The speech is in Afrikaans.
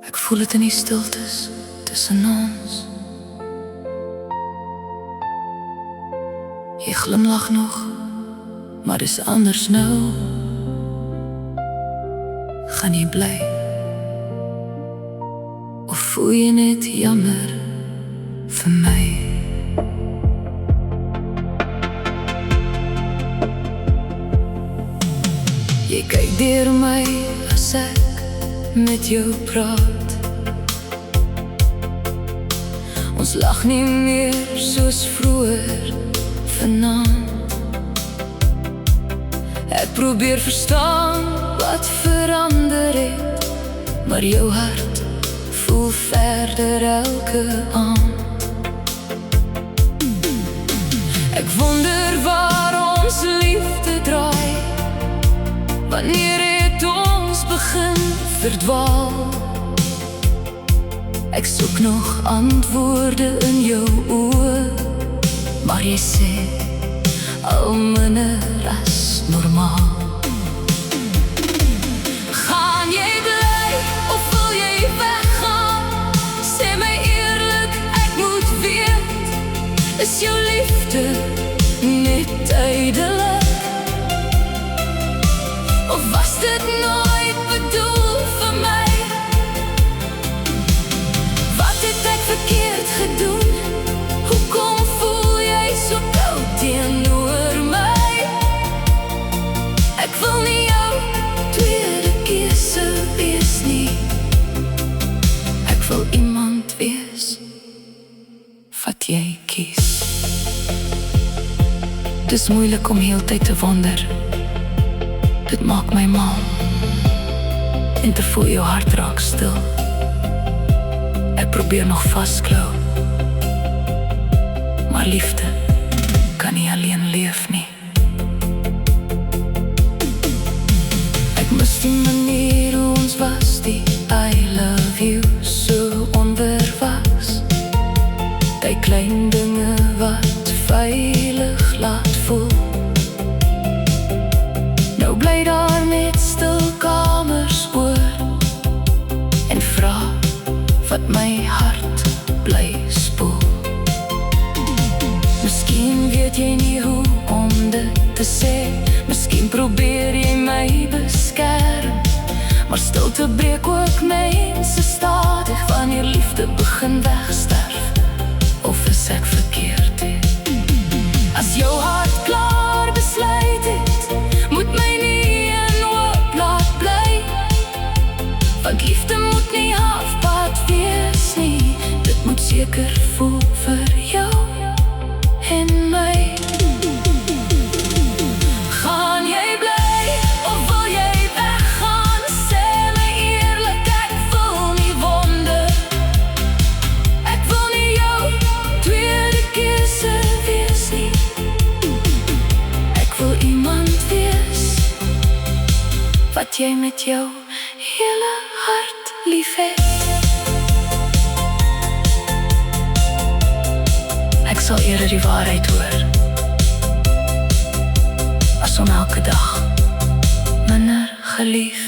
Ek voel het in die stiltes tussen ons. Jy glimlag nog, maar dis anders nou. Gaan jy bly? Of voel jy net jammer vir my? Jy kyk deur my as ek met jou praat. Ons lag nie meer soos vroeër vanaand. Ek probeer verstaan wat verander het, maar jou hart voel verder elke aand. Ek wonder waar ons liefde draai. Wanneer het ons begin verdwaal? Ek soek nog antwoorde in jou oë, maar jy sê al minder as normaal. Gaan jy bly of wil jy weggaan? Sê my eerlik, ek moet weet, is jou liefde net tydelik? Of was dit nooit bedoel vir my? Wat het ek verkeerd gedoen? Hoekom voel jy so koud teenoor my? Ek wil nie jou tweede keuse wees nie. Ek wil iemand wees wat jy kies. Dis moeilik om heeltyd te wonder. Dit maak my mal. En te voel jou hart raak stil. Ek probeer nog vasklou, maar liefde kan nie alleen leef nie. Ek mis die manier hoe ons was, die I love you so onverwags. Die klein dinge wat veilig laat voel. Nou bly daar net stil kamers oor, en vra wat my hart bly spoel. Miskien weet jy nie hoe om dit te sê. Miskien probeer jy my beskerm, maar stilte breek ook mense stadig. Wanneer liefde begin wegsterf, of is ek verkeerd het? As jou hart klaar besluit het, moet my nie in hoop laat bly. Want liefde moet nie halfpad wees nie. Dit moet seker voel vir jou en my. Gaan jy bly of wil jy weggaan? Sê my eerlik, ek wil nie wonder. Ek wil nie jou tweede keuse wees nie. Ek wil iemand wees wat jy met jou hele hart lief het. Ek sal eerder die waarheid hoor, as om elke dag minder gelief